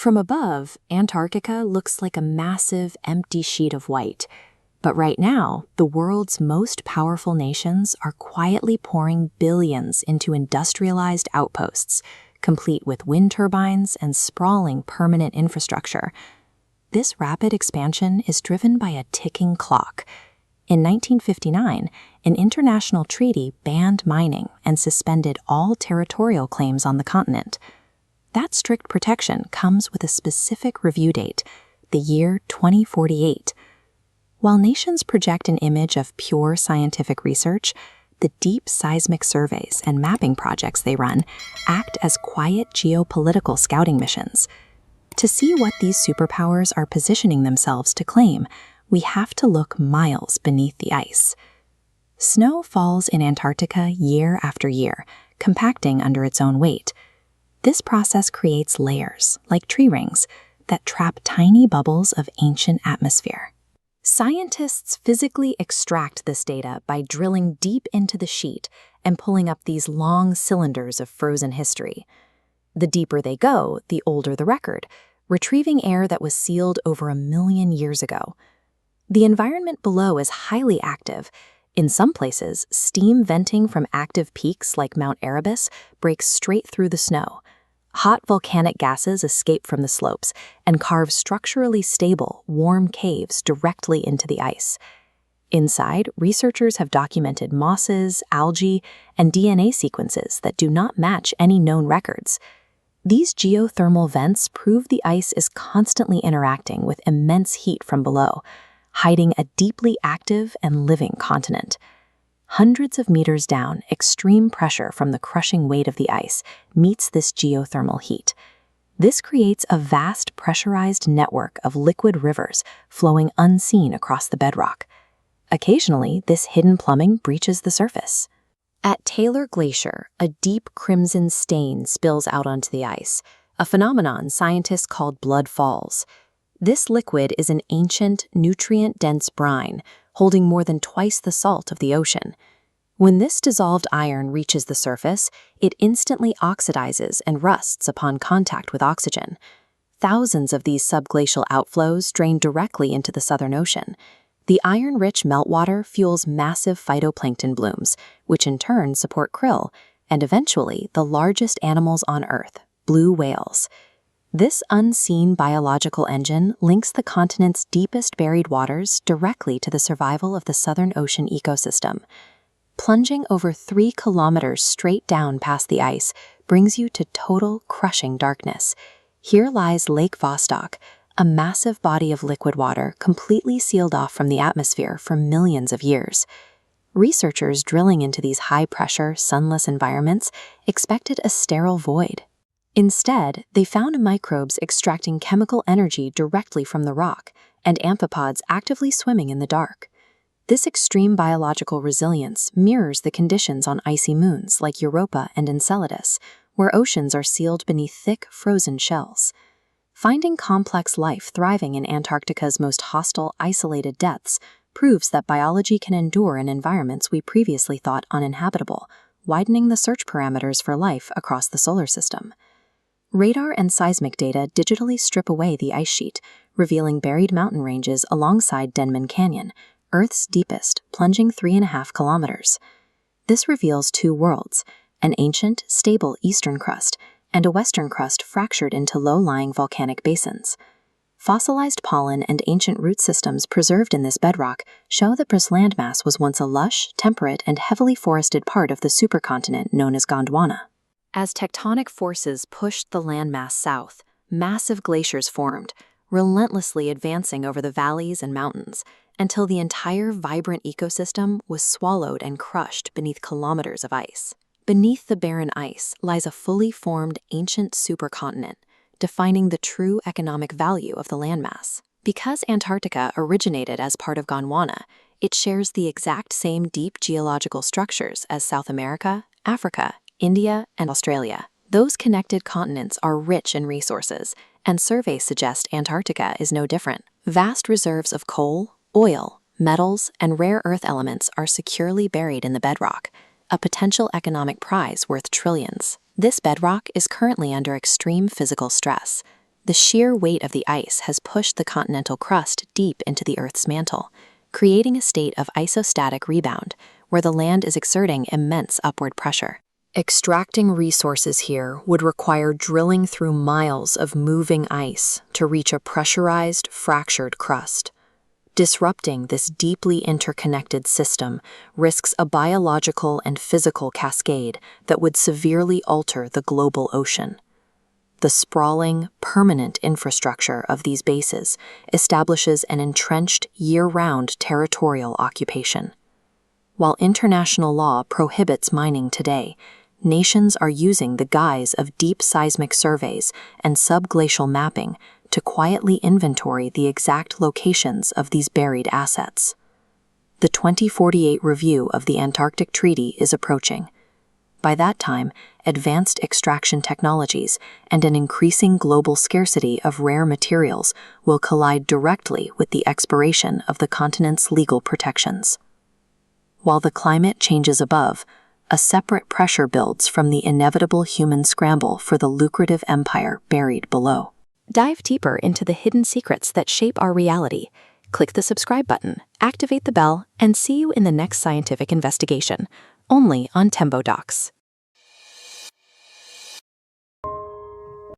From above, Antarctica looks like a massive, empty sheet of white. But right now, the world's most powerful nations are quietly pouring billions into industrialized outposts, complete with wind turbines and sprawling permanent infrastructure. This rapid expansion is driven by a ticking clock. In 1959, an international treaty banned mining and suspended all territorial claims on the continent. That strict protection comes with a specific review date, the year 2048. While nations project an image of pure scientific research, the deep seismic surveys and mapping projects they run act as quiet geopolitical scouting missions. To see what these superpowers are positioning themselves to claim, we have to look miles beneath the ice. Snow falls in Antarctica year after year, compacting under its own weight. This process creates layers, like tree rings, that trap tiny bubbles of ancient atmosphere. Scientists physically extract this data by drilling deep into the sheet and pulling up these long cylinders of frozen history. The deeper they go, the older the record, retrieving air that was sealed over 1 million years ago. The environment below is highly active. In some places, steam venting from active peaks like Mount Erebus breaks straight through the snow. Hot volcanic gases escape from the slopes and carve structurally stable, warm caves directly into the ice. Inside, researchers have documented mosses, algae, and DNA sequences that do not match any known records. These geothermal vents prove the ice is constantly interacting with immense heat from below, hiding a deeply active and living continent. Hundreds of meters down, extreme pressure from the crushing weight of the ice meets this geothermal heat. This creates a vast pressurized network of liquid rivers flowing unseen across the bedrock. Occasionally, this hidden plumbing breaches the surface. At Taylor Glacier, a deep crimson stain spills out onto the ice, a phenomenon scientists called blood falls. This liquid is an ancient, nutrient-dense brine, holding more than twice the salt of the ocean. When this dissolved iron reaches the surface, it instantly oxidizes and rusts upon contact with oxygen. Thousands of these subglacial outflows drain directly into the Southern Ocean. The iron-rich meltwater fuels massive phytoplankton blooms, which in turn support krill, and eventually the largest animals on Earth, blue whales. This unseen biological engine links the continent's deepest buried waters directly to the survival of the Southern Ocean ecosystem. Plunging over 3 kilometers straight down past the ice brings you to total, crushing darkness. Here lies Lake Vostok, a massive body of liquid water completely sealed off from the atmosphere for millions of years. Researchers drilling into these high-pressure, sunless environments expected a sterile void. Instead, they found microbes extracting chemical energy directly from the rock and amphipods actively swimming in the dark. This extreme biological resilience mirrors the conditions on icy moons like Europa and Enceladus, where oceans are sealed beneath thick, frozen shells. Finding complex life thriving in Antarctica's most hostile, isolated depths proves that biology can endure in environments we previously thought uninhabitable, widening the search parameters for life across the solar system. Radar and seismic data digitally strip away the ice sheet, revealing buried mountain ranges alongside Denman Canyon, Earth's deepest, plunging 3.5 kilometers. This reveals 2 worlds, an ancient, stable eastern crust and a western crust fractured into low-lying volcanic basins. Fossilized pollen and ancient root systems preserved in this bedrock show that this landmass was once a lush, temperate, and heavily forested part of the supercontinent known as Gondwana. As tectonic forces pushed the landmass south, massive glaciers formed, relentlessly advancing over the valleys and mountains, until the entire vibrant ecosystem was swallowed and crushed beneath kilometers of ice. Beneath the barren ice lies a fully formed ancient supercontinent, defining the true economic value of the landmass. Because Antarctica originated as part of Gondwana, it shares the exact same deep geological structures as South America, Africa, India, and Australia. Those connected continents are rich in resources, and surveys suggest Antarctica is no different. Vast reserves of coal, oil, metals, and rare earth elements are securely buried in the bedrock, a potential economic prize worth trillions. This bedrock is currently under extreme physical stress. The sheer weight of the ice has pushed the continental crust deep into the Earth's mantle, creating a state of isostatic rebound, where the land is exerting immense upward pressure. Extracting resources here would require drilling through miles of moving ice to reach a pressurized, fractured crust. Disrupting this deeply interconnected system risks a biological and physical cascade that would severely alter the global ocean. The sprawling, permanent infrastructure of these bases establishes an entrenched, year-round territorial occupation. While international law prohibits mining today, nations are using the guise of deep seismic surveys and subglacial mapping to quietly inventory the exact locations of these buried assets. The 2048 review of the Antarctic Treaty is approaching. By that time, advanced extraction technologies and an increasing global scarcity of rare materials will collide directly with the expiration of the continent's legal protections. While the climate changes above, a separate pressure builds from the inevitable human scramble for the lucrative empire buried below. Dive deeper into the hidden secrets that shape our reality. Click the subscribe button, activate the bell, and see you in the next scientific investigation, only on TEMBODocs.